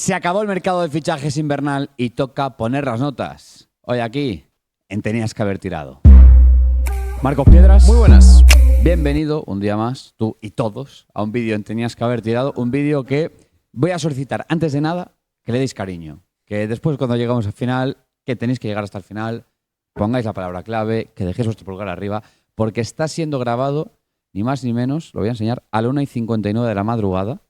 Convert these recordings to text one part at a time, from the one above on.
Se acabó el mercado de fichajes invernal y toca poner las notas. Hoy aquí, en Tenías que haber tirado. Marcos Piedras. Muy buenas. Bienvenido un día más, tú y todos, a un vídeo en Tenías que haber tirado. Un vídeo que voy a solicitar, antes de nada, que le deis cariño. Que después, cuando llegamos al final, que tenéis que llegar hasta el final, pongáis la palabra clave, que dejéis vuestro pulgar arriba, porque está siendo grabado, ni más ni menos, lo voy a enseñar, a la 1:59 de la madrugada.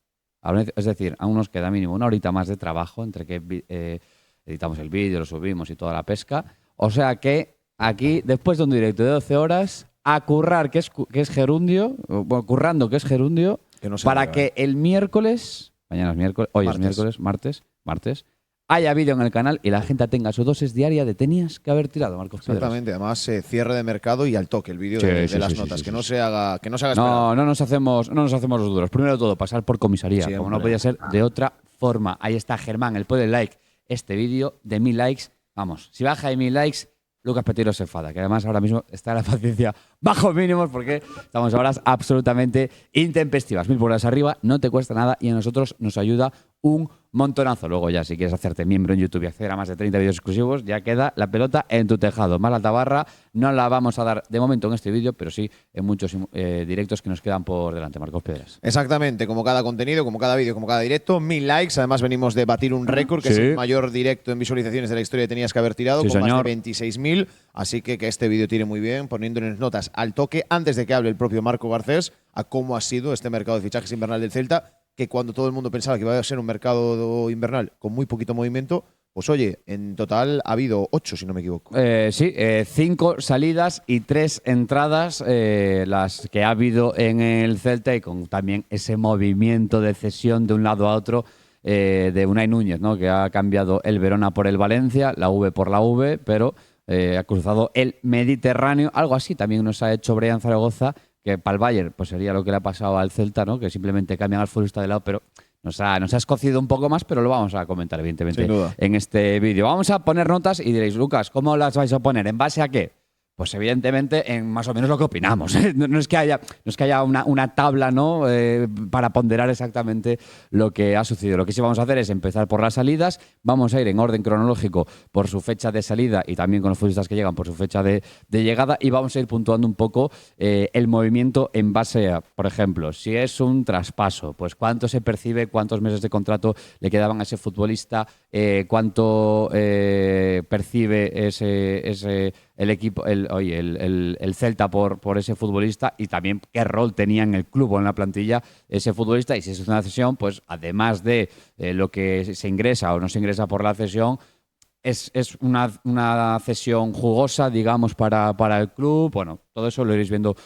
Es decir, aún nos queda mínimo una horita más de trabajo entre que editamos el vídeo, lo subimos y toda la pesca. O sea que aquí, después de un directo de 12 horas, a currar, que es gerundio, bueno, currando, que es gerundio, Que no se para mueva, que el miércoles, mañana es miércoles, hoy es miércoles, martes, haya vídeo en el canal y la gente tenga su dosis diaria de Tenías que haber tirado, Marcos Piedras. Exactamente, además cierre de mercado y al toque el vídeo de las notas, que no se haga esperar. No nos hacemos los duros. Primero de todo, pasar por comisaría, Siempre. como no podía ser de otra forma. Ahí está Germán, el puede like este vídeo de 1000 likes. Vamos, si baja de 1000 likes, Lucas Petiro se enfada, que además ahora mismo está la paciencia bajo mínimos porque estamos a horas absolutamente intempestivas. 1000 pulgares arriba, no te cuesta nada y a nosotros nos ayuda un montonazo. Luego ya, si quieres hacerte miembro en YouTube y acceder a más de 30 vídeos exclusivos, ya queda la pelota en tu tejado. Más la tabarra no la vamos a dar de momento en este vídeo, pero sí en muchos directos que nos quedan por delante. Marcos Piedras. Exactamente, como cada contenido, como cada vídeo, como cada directo, 1000 likes. Además venimos de batir un récord, que es el mayor directo en visualizaciones de la historia de Tenías que haber tirado, Sí, con señor. más de 26.000. Así que este vídeo tire muy bien, poniéndoles notas al toque, antes de que hable el propio Marco Garcés, a cómo ha sido este mercado de fichajes invernal del Celta, que cuando todo el mundo pensaba que iba a ser un mercado invernal con muy poquito movimiento, pues oye, en total ha habido 8, si no me equivoco. 5 salidas y 3 entradas, las que ha habido en el Celta, y con también ese movimiento de cesión de un lado a otro de Unai Núñez, ¿no? Que ha cambiado el Verona por el Valencia, la V por la V, pero ha cruzado el Mediterráneo. Algo así también nos ha hecho Brian Zaragoza, que para el Bayern pues sería lo que le ha pasado al Celta, ¿no? Que simplemente cambian al futbolista de lado, pero nos ha escocido un poco más, pero lo vamos a comentar, evidentemente, Sin duda, en este vídeo. Vamos a poner notas y diréis, Lucas, ¿cómo las vais a poner? ¿En base a qué? Pues evidentemente en más o menos lo que opinamos. No es que haya una tabla, ¿no? Para ponderar exactamente lo que ha sucedido. Lo que sí vamos a hacer es empezar por las salidas. Vamos a ir en orden cronológico por su fecha de salida y también con los futbolistas que llegan por su fecha de llegada. Y vamos a ir puntuando un poco el movimiento en base a, por ejemplo, si es un traspaso, pues cuánto se percibe, cuántos meses de contrato le quedaban a ese futbolista, cuánto percibe el equipo, el Celta por ese futbolista, y también qué rol tenía en el club o en la plantilla ese futbolista, y si es una cesión, pues además de lo que se ingresa o no se ingresa por la cesión, es una cesión jugosa, digamos, para el club. Bueno, todo eso lo iréis viendo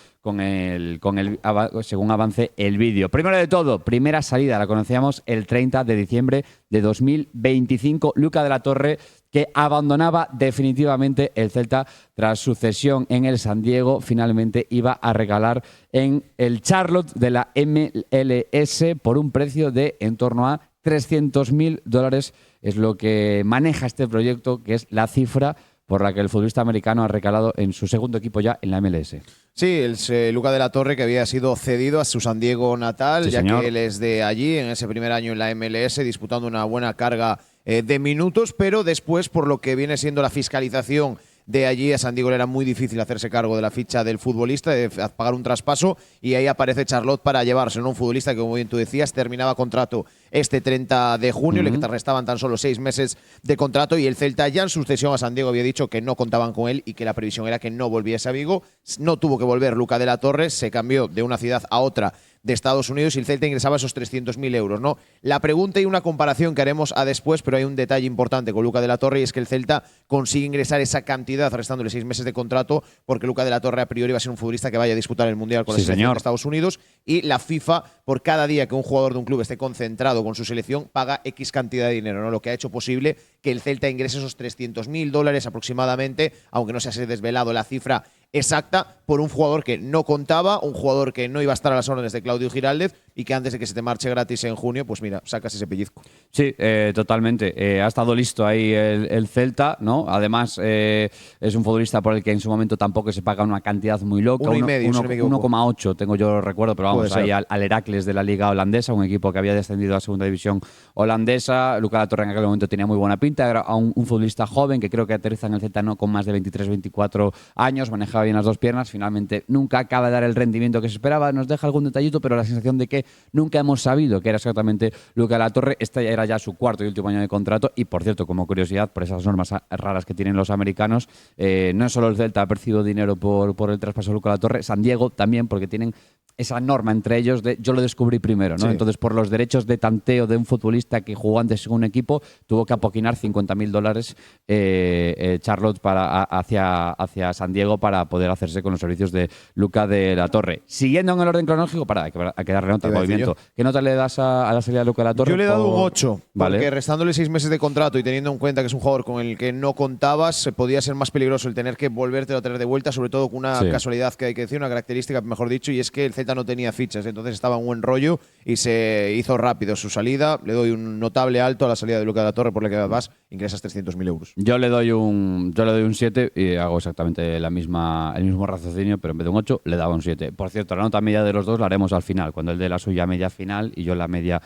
según avance el vídeo. Primero de todo, primera salida, la conocíamos el 30 de diciembre de 2025. Luca de la Torre, que abandonaba definitivamente el Celta tras su cesión en el San Diego, finalmente iba a regalar en el Charlotte de la MLS por un precio de en torno a $300.000. Es lo que maneja este proyecto, que es la cifra por la que el futbolista americano ha recalado en su segundo equipo ya en la MLS. Sí, el Luca de la Torre, que había sido cedido a su San Diego natal, Sí, ya señor. que él es de allí, en ese primer año en la MLS, disputando una buena carga de minutos, pero después, por lo que viene siendo la fiscalización de allí, a San Diego le era muy difícil hacerse cargo de la ficha del futbolista, de pagar un traspaso, y ahí aparece Charlotte para llevarse, ¿no? Un futbolista que, como bien tú decías, terminaba contrato este 30 de junio, le restaban tan solo 6 meses de contrato, y el Celta ya en su cesión a San Diego había dicho que no contaban con él y que la previsión era que no volviese a Vigo. No tuvo que volver Luca de la Torre, se cambió de una ciudad a otra de Estados Unidos y el Celta ingresaba esos 300.000 euros, ¿no? La pregunta y una comparación que haremos a después, pero hay un detalle importante con Luca de la Torre, y es que el Celta consigue ingresar esa cantidad restándole 6 meses de contrato, porque Luca de la Torre a priori va a ser un futbolista que vaya a disputar el Mundial con la selección de Estados Unidos, y la FIFA, por cada día que un jugador de un club esté concentrado con su selección, paga X cantidad de dinero, ¿no? Lo que ha hecho posible que el Celta ingrese esos $300.000 aproximadamente, aunque no se haya desvelado la cifra exacta por un jugador que no contaba, un jugador que no iba a estar a las órdenes de Claudio Giraldez y que antes de que se te marche gratis en junio, pues mira, sacas ese pellizco. Sí, totalmente. Ha estado listo ahí el Celta, ¿no? Además, es un futbolista por el que en su momento tampoco se paga una cantidad muy loca. 1,5, si no me equivoco. 1,8 tengo yo recuerdo, pero vamos, Puede ahí ser. al Heracles de la Liga Holandesa, un equipo que había descendido a segunda división holandesa. Luca Latorre en aquel momento tenía muy buena pinta, era un futbolista joven que creo que aterriza en el Celta no con más de 23, 24 años, manejaba bien las dos piernas, finalmente nunca acaba de dar el rendimiento que se esperaba, nos deja algún detallito, pero la sensación de que nunca hemos sabido que era exactamente Luca Latorre. Este era ya su cuarto y último año de contrato y, por cierto, como curiosidad, por esas normas raras que tienen los americanos, no solo el Celta ha percibido dinero por el traspaso de Luca Latorre, San Diego también, porque tienen esa norma entre ellos de yo lo descubrí primero, ¿no? Sí. Entonces, por los derechos de tanteo de un futbolista que jugó antes en un equipo, tuvo que apoquinar $50,000 Charlotte hacia San Diego para poder hacerse con los servicios de Luca de la Torre. Siguiendo en el orden cronológico, hay que darle nota al Iba a decir movimiento. ¿Qué nota le das a la salida de Luca de la Torre? Yo le he dado un 8, Vale. porque restándole 6 meses de contrato y teniendo en cuenta que es un jugador con el que no contabas, podía ser más peligroso el tener que volverte a tener de vuelta, sobre todo con una casualidad que hay que decir, una característica, mejor dicho, y es que el Celta no tenía fichas, entonces estaba en buen rollo y se hizo rápido su salida. Le doy un notable alto a la salida de Luca de la Torre, por la que además ingresas 300.000 euros. Yo le doy un 7 y hago exactamente el mismo raciocinio, pero en vez de un 8 le daba un 7. Por cierto, la nota media de los dos la haremos al final, cuando él dé la suya media final y yo la media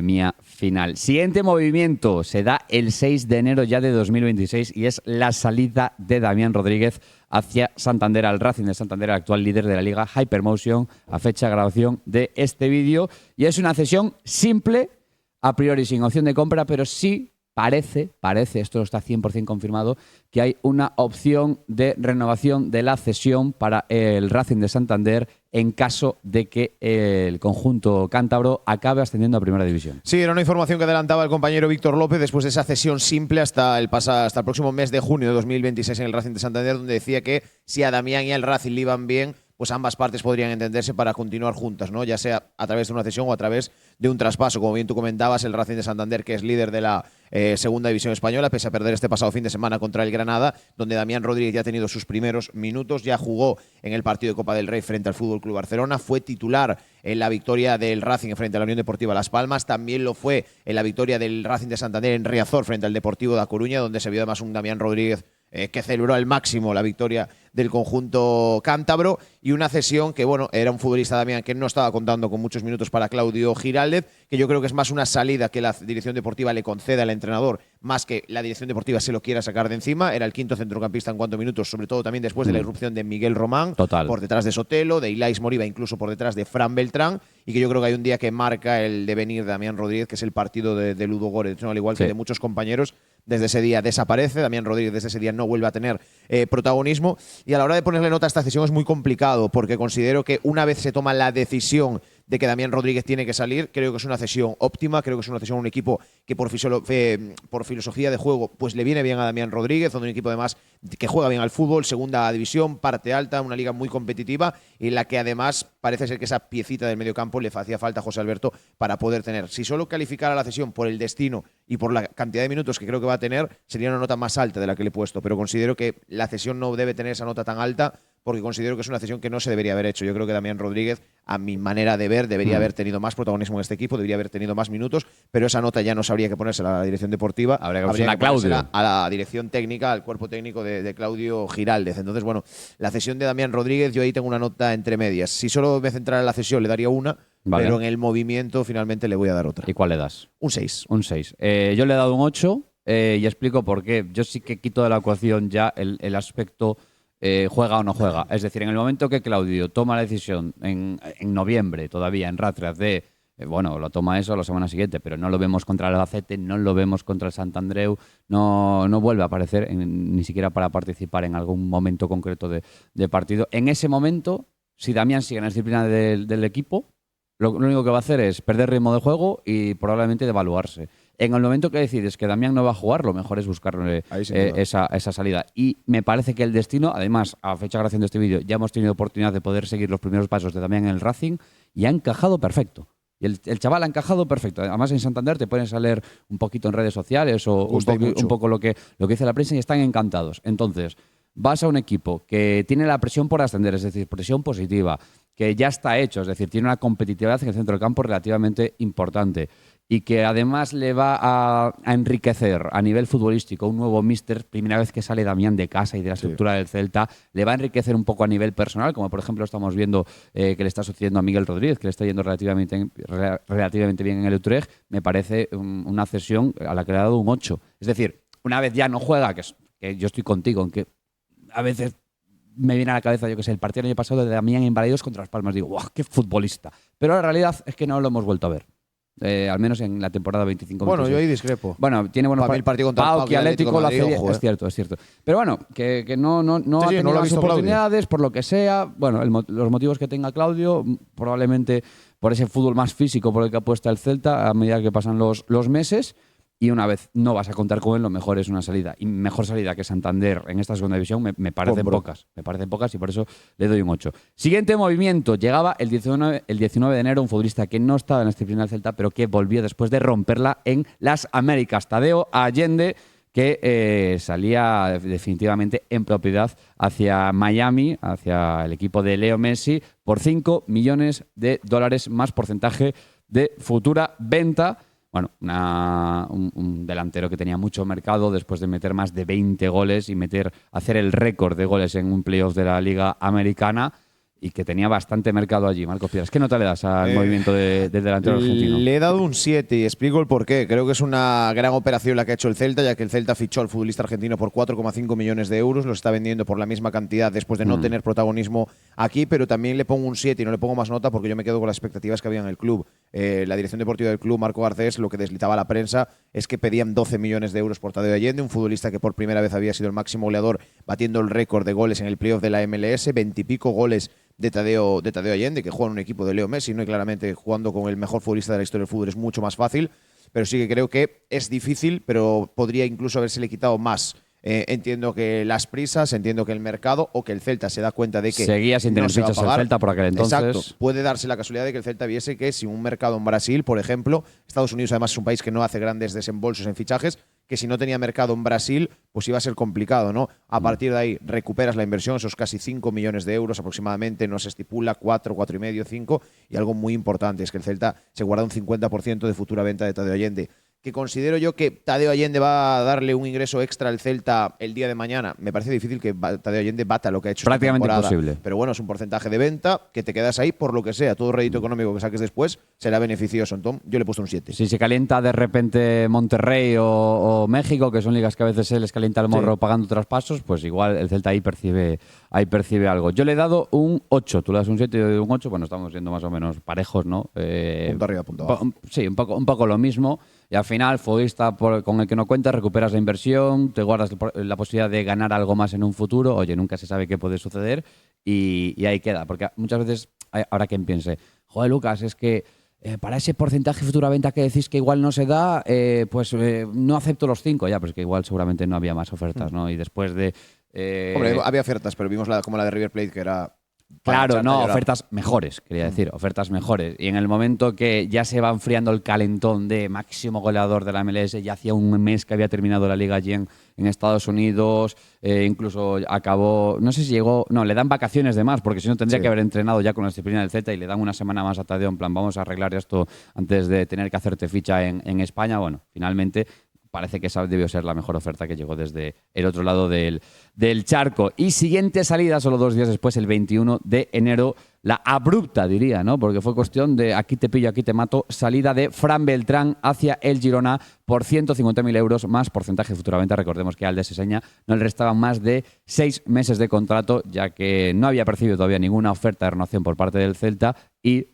mía final. Siguiente movimiento se da el 6 de enero ya de 2026 y es la salida de Damián Rodríguez hacia Santander, al Racing de Santander, el actual líder de la liga Hypermotion, a fecha de grabación de este vídeo. Y es una cesión simple, a priori sin opción de compra, pero sí parece, esto está 100% confirmado, que hay una opción de renovación de la cesión para el Racing de Santander en caso de que el conjunto cántabro acabe ascendiendo a Primera División. Sí, era una información que adelantaba el compañero Víctor López después de esa cesión simple hasta el próximo mes de junio de 2026 en el Racing de Santander, donde decía que si a Damián y al Racing le iban bien, pues ambas partes podrían entenderse para continuar juntas, ¿no? Ya sea a través de una cesión o a través de un traspaso. Como bien tú comentabas, el Racing de Santander, que es líder de la segunda división española, pese a perder este pasado fin de semana contra el Granada, donde Damián Rodríguez ya ha tenido sus primeros minutos, ya jugó en el partido de Copa del Rey frente al Fútbol Club Barcelona, fue titular en la victoria del Racing frente a la Unión Deportiva Las Palmas, también lo fue en la victoria del Racing de Santander en Riazor frente al Deportivo da Coruña, donde se vio además un Damián Rodríguez que celebró al máximo la victoria del conjunto cántabro, y una cesión que, bueno, era un futbolista, Damián, que no estaba contando con muchos minutos para Claudio Giraldez, que yo creo que es más una salida que la dirección deportiva le concede al entrenador, más que la dirección deportiva se lo quiera sacar de encima. Era el quinto centrocampista en cuanto a minutos, sobre todo también después de la irrupción de Miguel Román, Total. por detrás de Sotelo, de Ilais Moriba, incluso por detrás de Fran Beltrán, y que yo creo que hay un día que marca el devenir de Damián Rodríguez, que es el partido de Ludo Goretz, ¿no? Al igual que de muchos compañeros. Desde ese día desaparece, Damián Rodríguez desde ese día no vuelve a tener protagonismo, y a la hora de ponerle nota a esta cesión es muy complicado, porque considero que una vez se toma la decisión de que Damián Rodríguez tiene que salir, creo que es una cesión óptima, creo que es una cesión a un equipo que por filosofía de juego pues le viene bien a Damián Rodríguez, donde un equipo además que juega bien al fútbol, segunda división, parte alta, una liga muy competitiva, en la que además parece ser que esa piecita del mediocampo le hacía falta a José Alberto para poder tener. Si solo calificara la cesión por el destino y por la cantidad de minutos que creo que va a tener, sería una nota más alta de la que le he puesto, pero considero que la cesión no debe tener esa nota tan alta, porque considero que es una cesión que no se debería haber hecho. Yo creo que Damián Rodríguez, a mi manera de ver, debería haber tenido más protagonismo en este equipo, debería haber tenido más minutos, pero esa nota ya no sabría que ponérsela a la dirección deportiva, habría que ponérsela a la dirección técnica, al cuerpo técnico de Claudio Giraldez. Entonces, bueno, la cesión de Damián Rodríguez, yo ahí tengo una nota entre medias. Si solo me centrara en la cesión, le daría una, vale, pero en el movimiento finalmente le voy a dar otra. ¿Y cuál le das? Un 6. Un 6. Yo le he dado un 8 y explico por qué. Yo sí que quito de la ecuación ya el aspecto juega o no juega. Es decir, en el momento que Claudio toma la decisión en noviembre, todavía en Ratras, de bueno, lo toma eso la semana siguiente, pero no lo vemos contra el Albacete, no lo vemos contra el Sant Andreu, no vuelve a aparecer ni siquiera para participar en algún momento concreto de partido. En ese momento, si Damián sigue en la disciplina del equipo, lo único que va a hacer es perder ritmo de juego y probablemente devaluarse. En el momento que decides que Damián no va a jugar, lo mejor es buscarle esa salida. Y me parece que el destino, además, a fecha de grabación de este vídeo, ya hemos tenido oportunidad de poder seguir los primeros pasos de Damián en el Racing y ha encajado perfecto. Y el chaval ha encajado perfecto. Además, en Santander te pueden salir un poquito en redes sociales o un poco lo que dice la prensa y están encantados. Entonces, vas a un equipo que tiene la presión por ascender, es decir, presión positiva, que ya está hecho, es decir, tiene una competitividad en el centro del campo relativamente importante y que además le va a enriquecer a nivel futbolístico un nuevo míster, primera vez que sale Damián de casa y de la estructura del Celta, le va a enriquecer un poco a nivel personal, como por ejemplo estamos viendo que le está sucediendo a Miguel Rodríguez, que le está yendo relativamente bien en el Utrecht, me parece una cesión a la que le ha dado un 8. Es decir, una vez ya no juega, que yo estoy contigo, en que a veces me viene a la cabeza, yo que sé, el partido del año pasado de Damián en Balaídos contra Las Palmas. Digo, ¡guau, qué futbolista! Pero la realidad es que no lo hemos vuelto a ver. Al menos en la temporada 25. Bueno, yo ahí discrepo. Bueno, tiene buenos el partido contra Pau, que Atlético lo hace bien. Es cierto. Pero bueno, que no ha tenido las oportunidades, por lo que sea. Bueno, los motivos que tenga Claudio, probablemente por ese fútbol más físico por el que apuesta el Celta a medida que pasan los meses. Y una vez no vas a contar con él, lo mejor es una salida. Y mejor salida que Santander en esta segunda división me parecen pocas. Me parecen pocas y por eso le doy un 8. Siguiente movimiento. Llegaba el 19 de enero un futbolista que no estaba en la disciplina del Celta, pero que volvió después de romperla en las Américas. Tadeo Allende, que salía definitivamente en propiedad hacia Miami, hacia el equipo de Leo Messi, por $5 millones más porcentaje de futura venta. Bueno, un delantero que tenía mucho mercado después de meter más de 20 goles y hacer el récord de goles en un playoff de la Liga Americana y que tenía bastante mercado allí. Marcos Piedras, ¿qué nota le das al movimiento del delantero argentino? Le he dado un 7 y explico el porqué. Creo que es una gran operación la que ha hecho el Celta, ya que el Celta fichó al futbolista argentino por 4,5 millones de euros, lo está vendiendo por la misma cantidad después de no tener protagonismo aquí, pero también le pongo un 7 y no le pongo más nota porque yo me quedo con las expectativas que había en el club. La dirección deportiva del club, Marco Garcés, lo que deslizaba la prensa es que pedían 12 millones de euros por Tadeo Allende, un futbolista que por primera vez había sido el máximo goleador, batiendo el récord de goles en el playoff de la MLS, 20 y pico goles de Tadeo Allende, que juega en un equipo de Leo Messi, ¿no? Y claramente jugando con el mejor futbolista de la historia del fútbol es mucho más fácil, pero sí que creo que es difícil, pero podría incluso habérsele quitado más. Entiendo que las prisas, entiendo que el mercado o que el Celta se da cuenta de que seguía sin tener fichas el Celta por aquel entonces. Exacto. Puede darse la casualidad de que el Celta viese que si un mercado en Brasil, por ejemplo, Estados Unidos además es un país que no hace grandes desembolsos en fichajes, que si no tenía mercado en Brasil, pues iba a ser complicado, ¿no? A partir de ahí recuperas la inversión, esos casi 5 millones de euros aproximadamente, no se estipula 4, 4,5, 5, y algo muy importante es que el Celta se guarda un 50% de futura venta de Tadeo Allende. Que considero yo que Tadeo Allende va a darle un ingreso extra al Celta el día de mañana. Me parece difícil que Tadeo Allende bata lo que ha hecho prácticamente esta temporada. Imposible. Pero bueno, es un porcentaje de venta que te quedas ahí por lo que sea. Todo rédito económico que saques después será beneficioso. Entonces, yo le he puesto un 7. Si se calienta de repente Monterrey o México, que son ligas que a veces se les calienta el morro pagando traspasos, pues igual el Celta ahí percibe algo. Yo le he dado un 8. Tú le das un 7 y yo le doy un 8. Bueno, estamos siendo más o menos parejos, ¿no? Punto arriba, punto abajo. Sí, un poco lo mismo. Y al final, futbolista con el que no cuentas, recuperas la inversión, te guardas la posibilidad de ganar algo más en un futuro. Oye, nunca se sabe qué puede suceder y ahí queda. Porque muchas veces, ahora quien piense, joder, Lucas, es que para ese porcentaje futura venta que decís que igual no se da, no acepto los 5. Ya, pues que igual seguramente no había más ofertas, ¿no? Y después de… Hombre, había ofertas, pero vimos como la de River Plate, que era… Claro, no, ofertas mejores, quería decir, ofertas mejores. Y en el momento que ya se va enfriando el calentón de máximo goleador de la MLS, ya hacía un mes que había terminado la liga allí en Estados Unidos, incluso acabó, no sé si llegó, no, le dan vacaciones de más, porque si no tendría que haber entrenado ya con la disciplina del Celta y le dan una semana más a Tadeo, en plan, vamos a arreglar esto antes de tener que hacerte ficha en España. Bueno, finalmente… Parece que esa debió ser la mejor oferta que llegó desde el otro lado del charco. Y siguiente salida, solo 2 días después, el 21 de enero, la abrupta, diría, ¿no? Porque fue cuestión de aquí te pillo, aquí te mato, salida de Fran Beltrán hacia el Girona por 150.000 euros más porcentaje de futura venta. Recordemos que al de Seseña no le restaban más de 6 meses de contrato, ya que no había percibido todavía ninguna oferta de renovación por parte del Celta y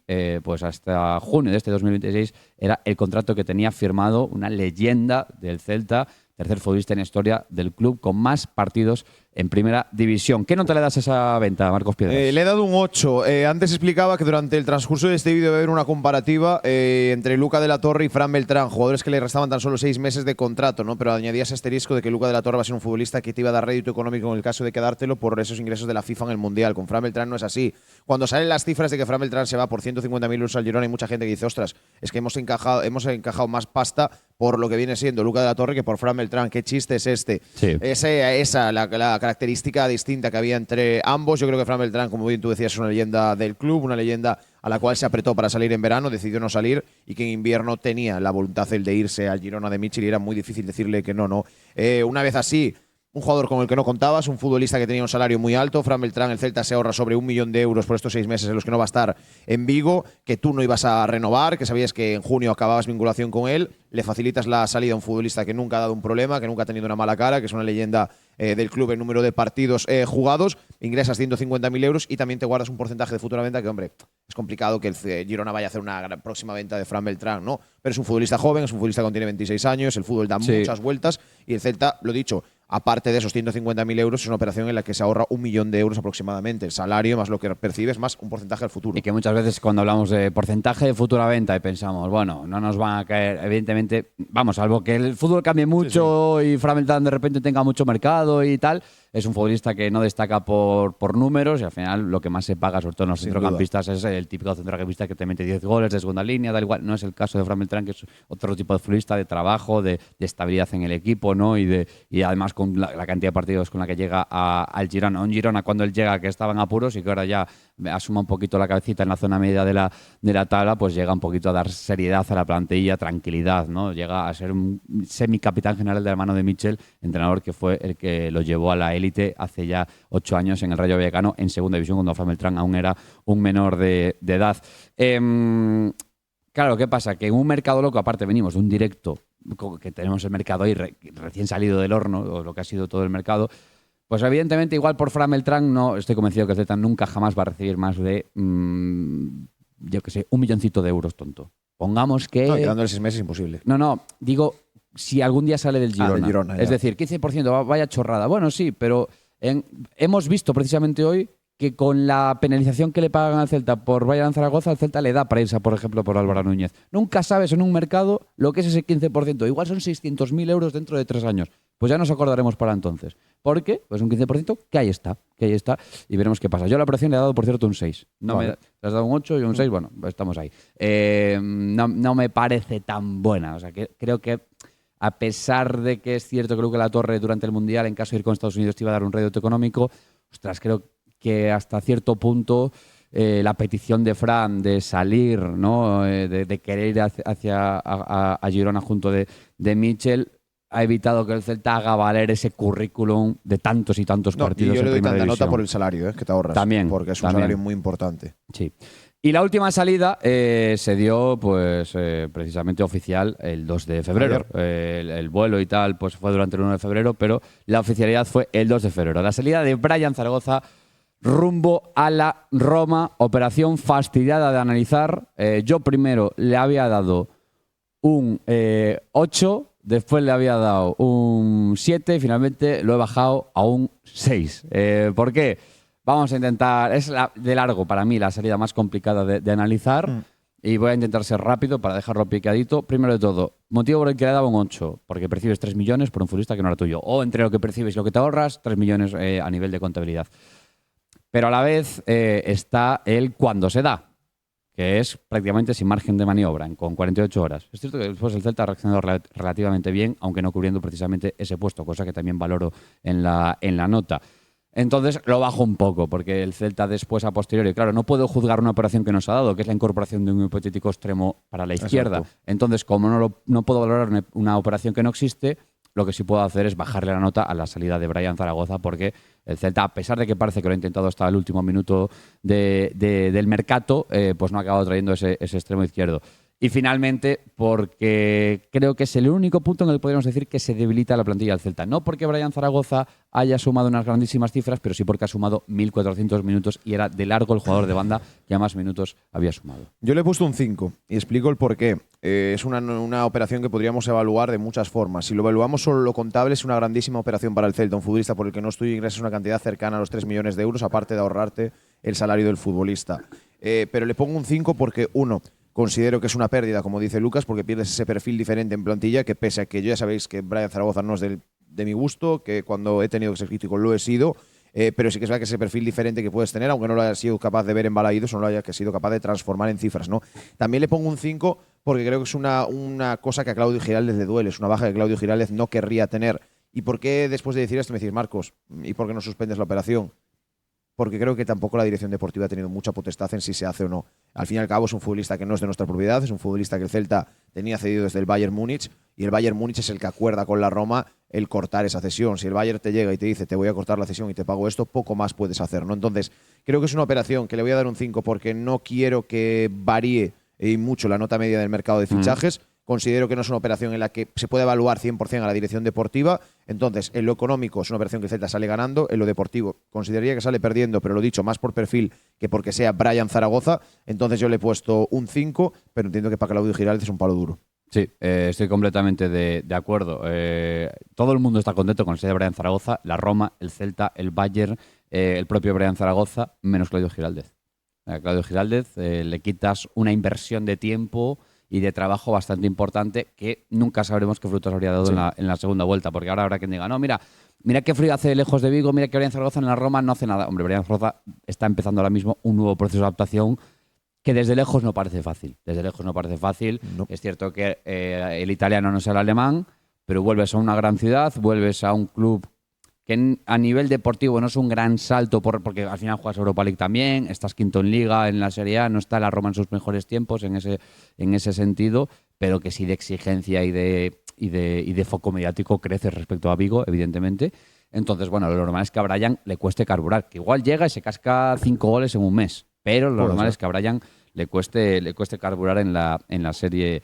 pues hasta junio de este 2026 era el contrato que tenía firmado una leyenda del Celta, tercer futbolista en historia del club con más partidos en primera división. ¿Qué nota le das a esa venta, Marcos Piedras? Le he dado un 8. Antes explicaba que durante el transcurso de este vídeo va a haber una comparativa entre Luca de la Torre y Fran Beltrán, jugadores que le restaban tan solo 6 meses de contrato, ¿no? Pero añadía ese asterisco de que Luca de la Torre va a ser un futbolista que te iba a dar rédito económico en el caso de quedártelo por esos ingresos de la FIFA en el Mundial. Con Fran Beltrán no es así. Cuando salen las cifras de que Fran Beltrán se va por 150.000 euros al Girona, hay mucha gente que dice, ostras, es que hemos encajado más pasta por lo que viene siendo Luca de la Torre que por Fran Beltrán. ¿Qué chiste es este? Sí. Esa la característica distinta que había entre ambos. Yo creo que Fran Beltrán, como bien tú decías, es una leyenda del club, una leyenda a la cual se apretó para salir en verano, decidió no salir y que en invierno tenía la voluntad el de irse al Girona de Michel y era muy difícil decirle que no. Una vez así, un jugador con el que no contabas, un futbolista que tenía un salario muy alto. Fran Beltrán, el Celta se ahorra sobre 1 millón de euros por estos 6 meses en los que no va a estar en Vigo, que tú no ibas a renovar, que sabías que en junio acababas vinculación con él. Le facilitas la salida a un futbolista que nunca ha dado un problema, que nunca ha tenido una mala cara, que es una leyenda del club en número de partidos jugados. Ingresas 150.000 euros y también te guardas un porcentaje de futura venta que, hombre, es complicado que el Girona vaya a hacer una próxima venta de Fran Beltrán, ¿no? Pero es un futbolista joven, es un futbolista que tiene 26 años, el fútbol da muchas vueltas y el Celta, lo dicho, aparte de esos 150.000 euros, es una operación en la que se ahorra 1 millón de euros aproximadamente. El salario, más lo que percibes, más un porcentaje al futuro. Y que muchas veces cuando hablamos de porcentaje de futura venta y pensamos, bueno, no nos van a caer, evidentemente, vamos, salvo que el fútbol cambie mucho y Fran Beltrán de repente tenga mucho mercado y tal, es un futbolista que no destaca por números y al final lo que más se paga, sobre todo en los centrocampistas, es el típico centrocampista que te mete 10 goles de segunda línea, da igual. No es el caso de Fran Beltrán, que es otro tipo de futbolista de trabajo, de estabilidad en el equipo, ¿no? Y además con la cantidad de partidos con la que llega al Girona. Un Girona cuando él llega que estaba en apuros y que ahora ya asuma un poquito la cabecita en la zona media de la tabla, pues llega un poquito a dar seriedad a la plantilla, tranquilidad, ¿no? Llega a ser un semicapitán general de la mano de Michel, entrenador que fue el que lo llevó a la élite hace ya 8 años en el Rayo Vallecano, en segunda división, cuando Fran Beltrán aún era un menor de edad. Claro, ¿qué pasa? Que en un mercado loco, aparte venimos de un directo, que tenemos el mercado ahí recién salido del horno, o lo que ha sido todo el mercado, pues evidentemente igual por Fran Beltrán no estoy convencido que el Celta nunca jamás va a recibir más de, yo qué sé, 1 milloncito de euros, tonto. Pongamos que… No, quedándole 6 meses es imposible. No, digo, si algún día sale del Girona. Del Girona, es decir, 15%, vaya chorrada. Bueno, sí, pero hemos visto precisamente hoy que con la penalización que le pagan al Celta por Bayern Zaragoza, al Celta le da para irse, por ejemplo, por Álvaro Núñez. Nunca sabes en un mercado lo que es ese 15%. Igual son 600.000 euros dentro de 3 años. Pues ya nos acordaremos para entonces. ¿Por qué? Pues un 15% que ahí está. Y veremos qué pasa. Yo a la operación le he dado, por cierto, un 6. Te has dado un 8 y un 6, bueno, pues estamos ahí. No me parece tan buena. O sea, que creo que a pesar de que es cierto que Luca de la Torre durante el Mundial, en caso de ir con Estados Unidos, te iba a dar un rédito económico, ostras, creo que hasta cierto punto la petición de Fran de salir, ¿no? de querer ir hacia a Girona junto de Michel, ha evitado que el Celta haga valer ese currículum de tantos y tantos partidos. Y yo le doy en primera tanta división. nota por el salario que te ahorras. También. Porque es un salario muy importante. Sí. Y la última salida se dio, pues, precisamente oficial el 2 de febrero. El vuelo y tal, pues fue durante el 1 de febrero, pero la oficialidad fue el 2 de febrero. La salida de Bryan Zaragoza rumbo a la Roma, operación fastidiada de analizar. Yo primero le había dado un 8, después le había dado un 7 y finalmente lo he bajado a un 6. ¿Por qué? Vamos a intentar, es de largo para mí la salida más complicada de analizar y voy a intentar ser rápido para dejarlo picadito. Primero de todo, motivo por el que le daba un 8, porque percibes 3 millones por un futbolista que no era tuyo. O entre lo que percibes y lo que te ahorras, 3 millones a nivel de contabilidad. Pero a la vez está el cuando se da, que es prácticamente sin margen de maniobra, con 48 horas. Es cierto que después el Celta ha reaccionado relativamente bien, aunque no cubriendo precisamente ese puesto, cosa que también valoro en la nota. Entonces lo bajo un poco, porque el Celta después, a posteriori, claro, no puedo juzgar una operación que nos ha dado, que es la incorporación de un hipotético extremo para la izquierda. Exacto. Entonces, como no puedo valorar una operación que no existe, lo que sí puedo hacer es bajarle la nota a la salida de Bryan Zaragoza, porque el Celta, a pesar de que parece que lo ha intentado hasta el último minuto del mercado, pues no ha acabado trayendo ese extremo izquierdo. Y finalmente, porque creo que es el único punto en el que podríamos decir que se debilita la plantilla del Celta. No porque Bryan Zaragoza haya sumado unas grandísimas cifras, pero sí porque ha sumado 1.400 minutos y era de largo el jugador de banda que a más minutos había sumado. Yo le he puesto un 5 y explico el porqué. Es una operación que podríamos evaluar de muchas formas. Si lo evaluamos solo lo contable, es una grandísima operación para el Celta. Un futbolista por el que no estudia ingresas una cantidad cercana a los 3 millones de euros, aparte de ahorrarte el salario del futbolista. Pero le pongo un 5 porque, uno, considero que es una pérdida, como dice Lucas, porque pierdes ese perfil diferente en plantilla, que pese a que ya sabéis que Bryan Zaragoza no es de mi gusto, que cuando he tenido que ser crítico lo he sido, pero sí que es verdad que ese perfil diferente que puedes tener, aunque no lo hayas sido capaz de ver en Balaídos, o no lo hayas sido capaz de transformar en cifras, ¿no? También le pongo un 5 porque creo que es una cosa que a Claudio Giraldez le duele, es una baja que Claudio Giraldez no querría tener. ¿Y por qué después de decir esto me decís, Marcos, ¿y por qué no suspendes la operación? Porque creo que tampoco la dirección deportiva ha tenido mucha potestad en si se hace o no. Al fin y al cabo es un futbolista que no es de nuestra propiedad, es un futbolista que el Celta tenía cedido desde el Bayern Múnich y el Bayern Múnich es el que acuerda con la Roma el cortar esa cesión. Si el Bayern te llega y te dice te voy a cortar la cesión y te pago esto, poco más puedes hacer, ¿no? Entonces creo que es una operación que le voy a dar un 5 porque no quiero que varíe mucho la nota media del mercado de fichajes. Considero que no es una operación en la que se puede evaluar 100% a la dirección deportiva. Entonces, en lo económico es una operación que el Celta sale ganando. En lo deportivo consideraría que sale perdiendo, pero lo dicho, más por perfil que porque sea Brian Zaragoza. Entonces yo le he puesto un 5, pero entiendo que para Claudio Giraldez es un palo duro. Sí, estoy completamente de acuerdo. Todo el mundo está contento con el ser de Brian Zaragoza, la Roma, el Celta, el Bayern, el propio Brian Zaragoza, menos Claudio Giraldez. A Claudio Giraldez le quitas una inversión de tiempo y de trabajo bastante importante que nunca sabremos qué frutos habría dado en la segunda vuelta, porque ahora habrá quien diga, no, mira qué frío hace lejos de Vigo, mira que Brian Zaragoza en la Roma no hace nada. Hombre, Brian Zaragoza está empezando ahora mismo un nuevo proceso de adaptación que desde lejos no parece fácil. Desde lejos no parece fácil. No. Es cierto que el italiano no es el alemán, pero vuelves a una gran ciudad, vuelves a un club que a nivel deportivo no es un gran salto porque al final juegas Europa League también, estás quinto en Liga, en la Serie A, no está la Roma en sus mejores tiempos en ese sentido, pero que sí de exigencia y de foco mediático crece respecto a Vigo, evidentemente. Entonces, bueno, lo normal es que a Brian le cueste carburar, que igual llega y se casca 5 goles en un mes, pero lo normal es que a Brian le cueste carburar en la serie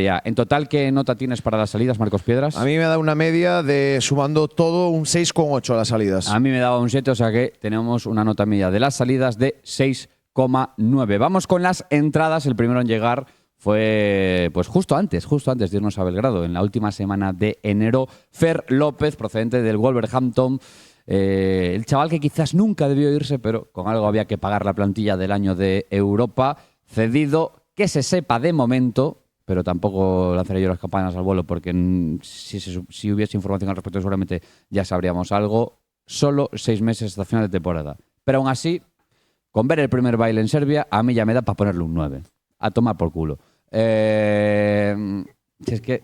A. En total, ¿qué nota tienes para las salidas, Marcos Piedras? A mí me da una media de, sumando todo, un 6,8 a las salidas. A mí me daba un 7, o sea que tenemos una nota media de las salidas de 6,9. Vamos con las entradas. El primero en llegar fue pues justo antes de irnos a Belgrado, en la última semana de enero. Fer López, procedente del Wolverhampton. El chaval que quizás nunca debió irse, pero con algo había que pagar la plantilla del año de Europa. Cedido, que se sepa de momento, pero tampoco lanzaré yo las campanas al vuelo porque si hubiese información al respecto seguramente ya sabríamos algo. Solo 6 meses hasta final de temporada. Pero aún así, con ver el primer baile en Serbia, a mí ya me da para ponerle un 9. A tomar por culo. Si es que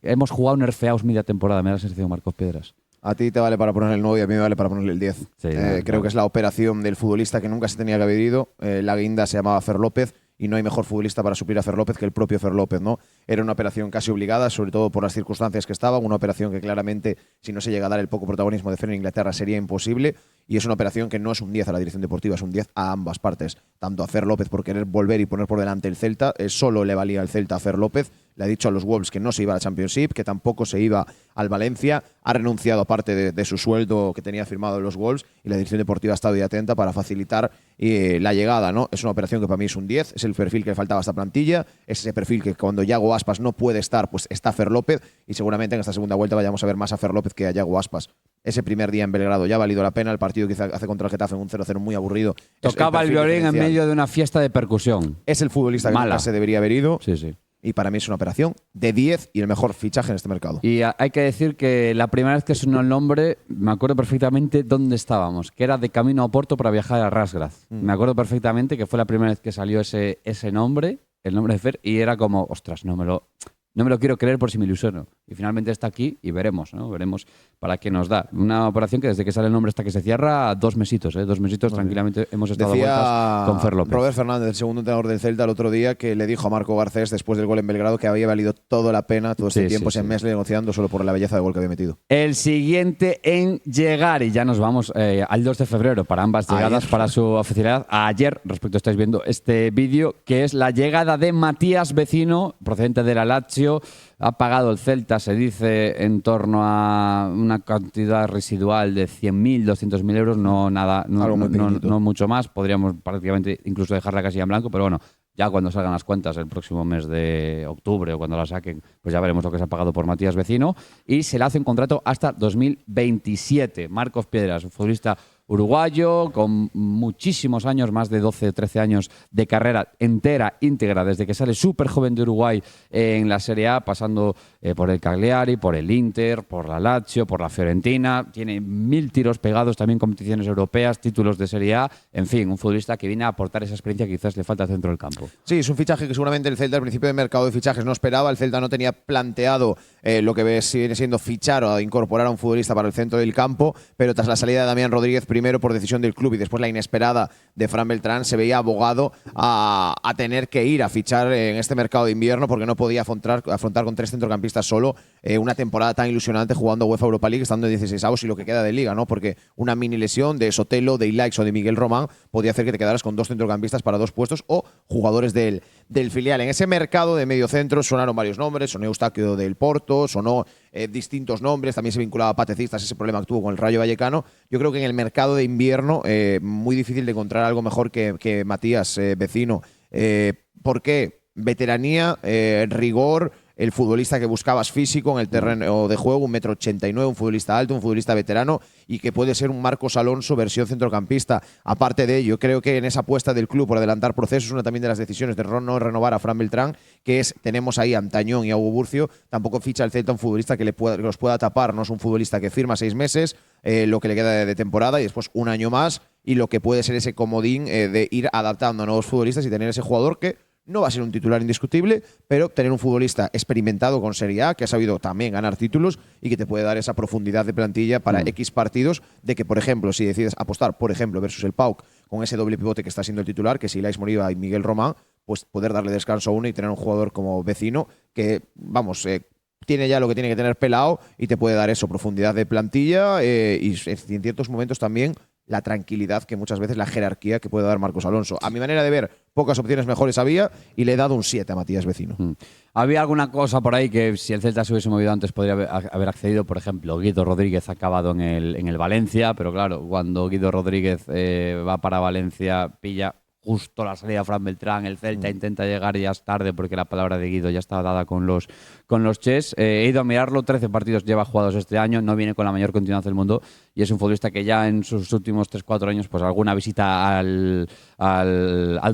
hemos jugado nerfeados media temporada, me da la sensación, Marcos Piedras. A ti te vale para ponerle el 9 y a mí me vale para ponerle el 10. Sí, creo que es la operación del futbolista que nunca se tenía que haber ido. La guinda se llamaba Fer López y no hay mejor futbolista para suplir a Fer López que el propio Fer López, ¿no? Era una operación casi obligada, sobre todo por las circunstancias que estaban. Una operación que claramente, si no se llega a dar el poco protagonismo de Fer en Inglaterra, sería imposible. Y es una operación que no es un 10 a la dirección deportiva, es un 10 a ambas partes. Tanto a Fer López por querer volver y poner por delante el Celta, solo le valía el Celta a Fer López. Le ha dicho a los Wolves que no se iba a la Championship, que tampoco se iba al Valencia. Ha renunciado a parte de su sueldo que tenía firmado en los Wolves y la dirección deportiva ha estado ahí atenta para facilitar la llegada, ¿no? Es una operación que para mí es un 10, es el perfil que le faltaba a esta plantilla, es ese perfil que cuando Yago Aspas no puede estar, pues está Fer López y seguramente en esta segunda vuelta vayamos a ver más a Fer López que a Yago Aspas. Ese primer día en Belgrado ya ha valido la pena, el partido que hace contra el Getafe en un 0-0 muy aburrido. Tocaba el violín en medio de una fiesta de percusión. Es el futbolista que nunca se debería haber ido. Sí, sí. Y para mí es una operación de 10 y el mejor fichaje en este mercado. Y hay que decir que la primera vez que sonó el nombre, me acuerdo perfectamente dónde estábamos, que era de camino a Oporto para viajar a Razgrad. Me acuerdo perfectamente que fue la primera vez que salió ese nombre, el nombre de Fer, y era como, ostras, no me lo quiero creer por si me ilusiono. Y finalmente está aquí y veremos, ¿no? Veremos para qué nos da. Una operación que desde que sale el nombre hasta que se cierra, 2 mesitos, 2 mesitos tranquilamente hemos estado vueltas con Fer López. Robert Fernández, el segundo entrenador del Celta, el otro día, que le dijo a Marco Garcés después del gol en Belgrado que había valido toda la pena todo este tiempo, ese mes negociando solo por la belleza del gol que había metido. El siguiente en llegar, y ya nos vamos al 2 de febrero para ambas llegadas, para su oficialidad. Ayer, respecto estáis viendo este vídeo, que es la llegada de Matías Vecino, procedente de la Lazio. Ha pagado el Celta, se dice, en torno a una cantidad residual de 100.000, 200.000 euros, no nada, no mucho más. Podríamos prácticamente incluso dejar la casilla en blanco, pero bueno, ya cuando salgan las cuentas el próximo mes de octubre o cuando las saquen, pues ya veremos lo que se ha pagado por Matías Vecino. Y se le hace un contrato hasta 2027. Marcos Piedras, un futbolista uruguayo con muchísimos años, más de 12, 13 años de carrera íntegra, desde que sale súper joven de Uruguay en la Serie A, pasando por el Cagliari, por el Inter, por la Lazio, por la Fiorentina. Tiene 1000 tiros pegados, también competiciones europeas, títulos de Serie A. En fin, un futbolista que viene a aportar esa experiencia que quizás le falta al centro del campo. Sí, es un fichaje que seguramente el Celta al principio del mercado de fichajes no esperaba. El Celta no tenía planteado lo que viene siendo fichar o incorporar a un futbolista para el centro del campo, pero tras la salida de Damián Rodríguez, primero por decisión del club y después la inesperada de Fran Beltrán, se veía abogado a tener que ir a fichar en este mercado de invierno porque no podía afrontar con 3 centrocampistas solo una temporada tan ilusionante jugando UEFA Europa League, estando en 16avos y lo que queda de liga, ¿no? Porque una mini lesión de Sotelo, de Ilaix o de Miguel Román podía hacer que te quedaras con 2 centrocampistas para 2 puestos o jugadores del filial. En ese mercado de mediocentro sonaron varios nombres, sonó Eustaquio del Porto, sonó distintos nombres, también se vinculaba a Patecistas, ese problema que tuvo con el Rayo Vallecano. Yo creo que en el mercado de invierno muy difícil de encontrar algo mejor que Matías Vecino. ¿Por qué? Veteranía, rigor, el futbolista que buscabas físico en el terreno de juego, 1,89 m, un futbolista alto, un futbolista veterano y que puede ser un Marcos Alonso versión centrocampista. Aparte de ello, creo que en esa apuesta del club por adelantar procesos, una también de las decisiones de no renovar a Fran Beltrán, que es, tenemos ahí a Antañón y a Hugo Burcio, tampoco ficha el Celta un futbolista que los pueda tapar, no es un futbolista que firma 6 meses, lo que le queda de temporada y después un año más y lo que puede ser ese comodín de ir adaptando a nuevos futbolistas y tener ese jugador que no va a ser un titular indiscutible, pero tener un futbolista experimentado con Serie A, que ha sabido también ganar títulos y que te puede dar esa profundidad de plantilla para X partidos, de que, por ejemplo, si decides apostar, por ejemplo, versus el PAOK, con ese doble pivote que está siendo el titular, que es Ilaix Moriba y Miguel Román, pues poder darle descanso a uno y tener un jugador como Vecino que, vamos, tiene ya lo que tiene que tener pelado y te puede dar eso, profundidad de plantilla y en ciertos momentos también la tranquilidad que muchas veces la jerarquía que puede dar Marcos Alonso. A mi manera de ver, pocas opciones mejores había y le he dado un 7 a Matías Vecino. Había alguna cosa por ahí que si el Celta se hubiese movido antes podría haber accedido. Por ejemplo, Guido Rodríguez ha acabado en el Valencia, pero claro, cuando Guido Rodríguez va para Valencia, pilla justo la salida de Fran Beltrán, el Celta intenta llegar ya es tarde porque la palabra de Guido ya estaba dada con los Chess. He ido a mirarlo, 13 partidos lleva jugados este año, no viene con la mayor continuidad del mundo y es un futbolista que ya en sus últimos 3-4 años, pues alguna visita al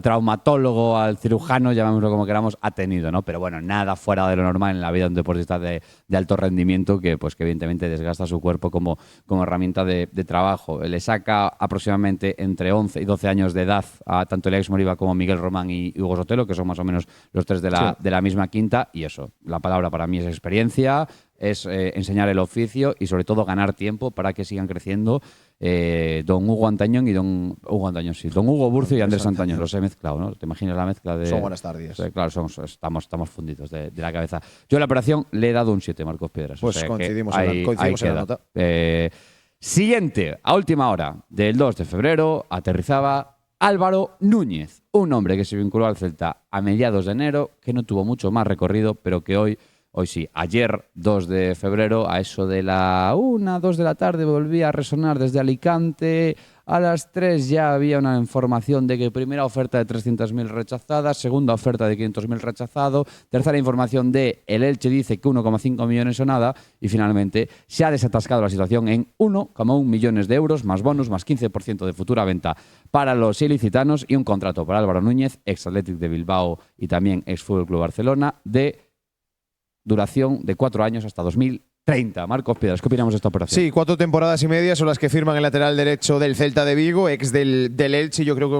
traumatólogo, al cirujano, llamémoslo como queramos, ha tenido, ¿no? Pero bueno, nada fuera de lo normal en la vida de un deportista de alto rendimiento que evidentemente desgasta su cuerpo como herramienta de trabajo. Le saca aproximadamente entre 11 y 12 años de edad a tanto Ilaix Moriba como Miguel Román y Hugo Sotelo, que son más o menos los 3 de la misma quinta, y eso, la palabra para mí es experiencia, es enseñar el oficio y sobre todo ganar tiempo para que sigan creciendo don Hugo Antañón y don Hugo Burcio y Andrés Antañón. Los he mezclado, ¿no? ¿Te imaginas la mezcla de...? Son buenas tardes. Claro, estamos fundidos de la cabeza. Yo a la operación le he dado un 7, Marcos Piedras. Pues o sea coincidimos, coincidimos en la nota. Siguiente, a última hora del 2 de febrero, aterrizaba Álvaro Núñez, un hombre que se vinculó al Celta a mediados de enero, que no tuvo mucho más recorrido, pero que hoy sí, ayer 2 de febrero, a eso de la 1, 2 de la tarde, volvía a resonar desde Alicante. A las 3 ya había una información de que primera oferta de 300.000 rechazadas, segunda oferta de 500.000 rechazado, tercera información de el Elche dice que 1,5 millones o nada y finalmente se ha desatascado la situación en 1,1 millones de euros, más bonus, más 15% de futura venta para los ilicitanos y un contrato para Álvaro Núñez, ex Athletic de Bilbao y también ex Fútbol Club Barcelona, de duración de 4 años hasta 2030. Marcos Piedras, ¿qué opinamos de esta operación? Sí, 4 temporadas y media son las que firman el lateral derecho del Celta de Vigo, ex del Elche. Yo creo que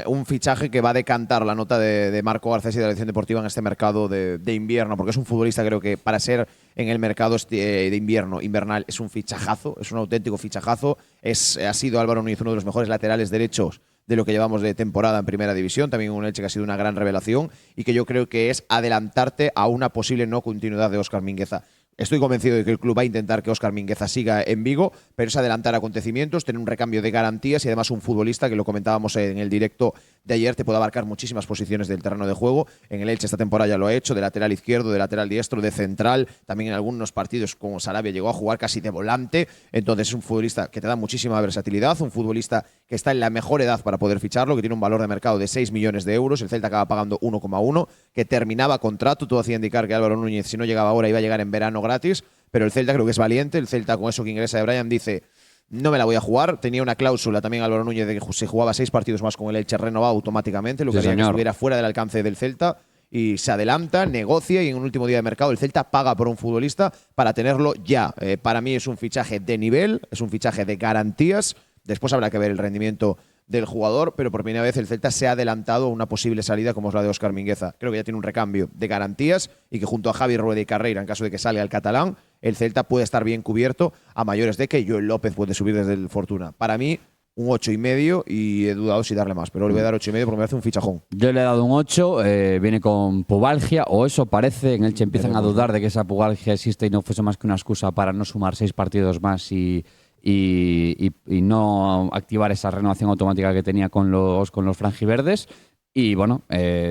un fichaje que va a decantar la nota de Marco Garcés y de la dirección deportiva en este mercado de invierno, porque es un futbolista, creo que para ser en el mercado de invernal, es un fichajazo, es un auténtico fichajazo. Ha sido Álvaro Núñez uno de los mejores laterales derechos de lo que llevamos de temporada en Primera División, también un Elche que ha sido una gran revelación y que yo creo que es adelantarte a una posible no continuidad de Óscar Mingueza. Estoy convencido de que el club va a intentar que Óscar Mingueza siga en Vigo, pero es adelantar acontecimientos, tener un recambio de garantías y además un futbolista que lo comentábamos en el directo de ayer, te puede abarcar muchísimas posiciones del terreno de juego. En el Elche esta temporada ya lo ha hecho, de lateral izquierdo, de lateral diestro, de central, también en algunos partidos como Sarabia llegó a jugar casi de volante. Entonces es un futbolista que te da muchísima versatilidad, un futbolista que está en la mejor edad para poder ficharlo, que tiene un valor de mercado de 6 millones de euros, el Celta acaba pagando 1,1, que terminaba contrato, todo hacía indicar que Álvaro Núñez, si no llegaba ahora, iba a llegar en verano gratis, pero el Celta creo que es valiente, el Celta con eso que ingresa de Brian dice: no me la voy a jugar. Tenía una cláusula también Álvaro Núñez de que se jugaba 6 partidos más con el Elche renovado automáticamente, lo que haría que estuviera fuera del alcance del Celta. y se adelanta, negocia y en un último día de mercado el Celta paga por un futbolista para tenerlo ya. Para mí es un fichaje de nivel, es un fichaje de garantías. Después habrá que ver el rendimiento del jugador, pero por primera vez el Celta se ha adelantado a una posible salida como es la de Óscar Mingueza. Creo que ya tiene un recambio de garantías y que junto a Javi Rueda y Carreira, en caso de que salga el catalán, el Celta puede estar bien cubierto a mayores de que Joel López puede subir desde el Fortuna. Para mí, un 8,5 y he dudado si darle más, pero le voy a dar 8,5 porque me hace un fichajón. Yo le he dado un 8, viene con pubalgia, o eso parece. En Elche empiezan a dudar de que esa pubalgia existe y no fuese más que una excusa para no sumar 6 partidos más y no activar esa renovación automática que tenía con los franjiverdes. Y bueno,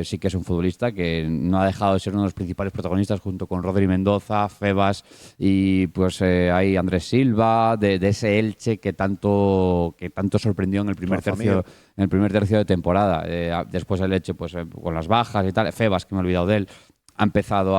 sí que es un futbolista que no ha dejado de ser uno de los principales protagonistas junto con Rodri Mendoza, Febas y pues hay Andrés Silva, de ese Elche que tanto sorprendió en el primer tercio de temporada. Después el Elche pues con las bajas y tal, Febas, que me he olvidado de él, ha empezado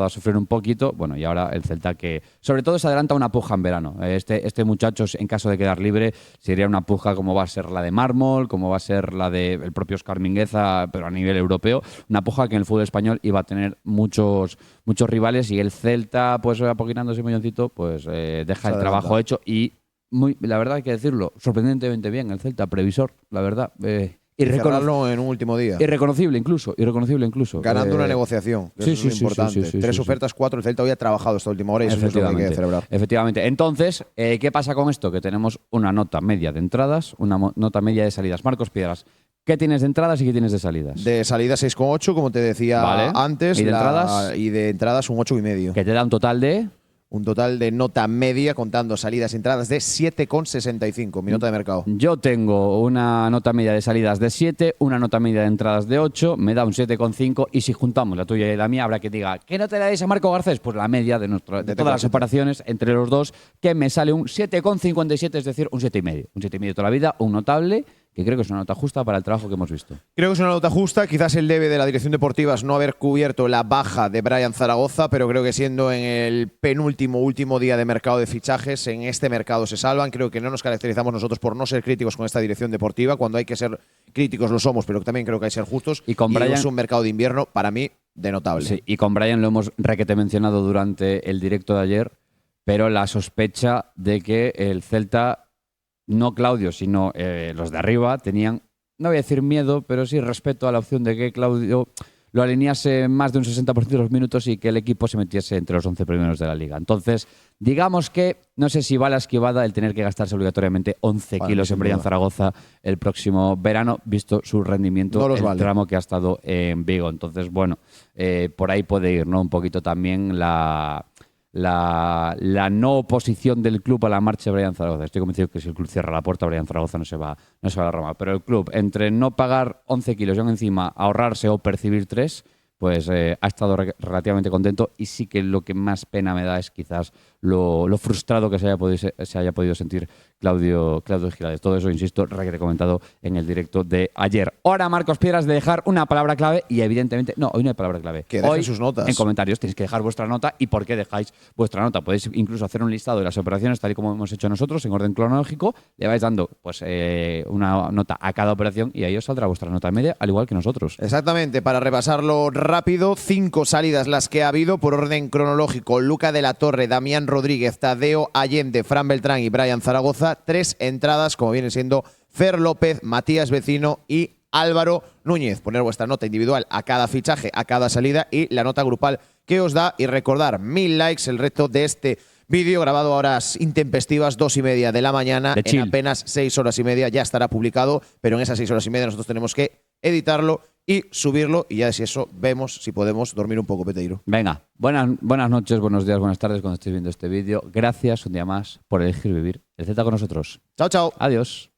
a sufrir un poquito. Bueno, y ahora el Celta que sobre todo se adelanta una puja en verano. Este muchacho, en caso de quedar libre, sería una puja como va a ser la de Mármol, como va a ser la del propio Óscar Mingueza, pero a nivel europeo. Una puja que en el fútbol español iba a tener muchos rivales y el Celta, pues apoquinando ese milloncito, pues deja el trabajo hecho y la verdad hay que decirlo, sorprendentemente bien el Celta, previsor, la verdad. Y cerrarlo en un último día. Irreconocible incluso. Ganando una negociación, que eso es muy importante. Sí, 3 ofertas, 4. El Celta hoy ha trabajado esta última hora y eso es lo que hay que celebrar. Efectivamente. Entonces, ¿qué pasa con esto? Que tenemos una nota media de entradas, una nota media de salidas. Marcos Piedras, ¿qué tienes de entradas y qué tienes de salidas? De salidas 6,8, como te decía antes. ¿Y de entradas? Y de entradas un 8,5. Que te da un total de... Un total de nota media, contando salidas y entradas, de 7,65. Mi nota de mercado. Yo tengo una nota media de salidas de 7, una nota media de entradas de 8, me da un 7,5. Y si juntamos la tuya y la mía, habrá que diga, ¿qué nota le dais a Marco Garcés? Pues la media de todas las operaciones entre los dos, que me sale un 7,57, es decir, un 7,5. Un 7,5 toda la vida, un notable, que creo que es una nota justa para el trabajo que hemos visto. Creo que es una nota justa. Quizás el debe de la dirección deportiva es no haber cubierto la baja de Brian Zaragoza, pero creo que siendo en el último día de mercado de fichajes, en este mercado se salvan. Creo que no nos caracterizamos nosotros por no ser críticos con esta dirección deportiva. Cuando hay que ser críticos lo somos, pero también creo que hay que ser justos. Y con Brian, es un mercado de invierno, para mí, de notable. Sí, y con Brian lo hemos requete mencionado durante el directo de ayer, pero la sospecha de que el Celta, no Claudio, sino los de arriba, tenían, no voy a decir miedo, pero sí respeto a la opción de que Claudio lo alinease más de un 60% de los minutos y que el equipo se metiese entre los 11 primeros de la liga. Entonces, digamos que no sé si va la esquivada el tener que gastarse obligatoriamente 11 kilos en Brian Zaragoza el próximo verano, visto su rendimiento, el tramo que ha estado en Vigo. Entonces, bueno, por ahí puede ir, ¿no? Un poquito también la no oposición del club a la marcha de Brian Zaragoza. Estoy convencido que si el club cierra la puerta, Brian Zaragoza no se va a la Roma. Pero el club, entre no pagar 11 kilos y aún encima ahorrarse o percibir 3, pues ha estado relativamente contento y sí que lo que más pena me da es quizás lo frustrado que se haya podido sentir Claudio Gilares. Todo eso, insisto, he comentado en el directo de ayer. Ahora, Marcos Piedras, de dejar una palabra clave y evidentemente, no, hoy no hay palabra clave. Que dejen sus notas. En comentarios tenéis que dejar vuestra nota y por qué dejáis vuestra nota. Podéis incluso hacer un listado de las operaciones tal y como hemos hecho nosotros en orden cronológico. Le vais dando pues una nota a cada operación y ahí os saldrá vuestra nota media, al igual que nosotros. Exactamente. Para repasarlo rápido, 5 salidas las que ha habido por orden cronológico. Luca de la Torre, Damián Rodríguez, Tadeo Allende, Fran Beltrán y Brian Zaragoza. 3 entradas, como viene siendo Fer López, Matías Vecino y Álvaro Núñez. Poner vuestra nota individual a cada fichaje, a cada salida y la nota grupal que os da. Y recordar, 1000 likes el resto de este vídeo grabado a horas intempestivas, 2:30 de la mañana. En apenas 6 horas y media ya estará publicado, pero en esas 6 horas y media nosotros tenemos que editarlo y subirlo, y ya si eso vemos si podemos dormir un poco, Peteiro. Venga, buenas noches, buenos días, buenas tardes cuando estéis viendo este vídeo. Gracias un día más por elegir vivir el Celta con nosotros. Chao, chao. Adiós.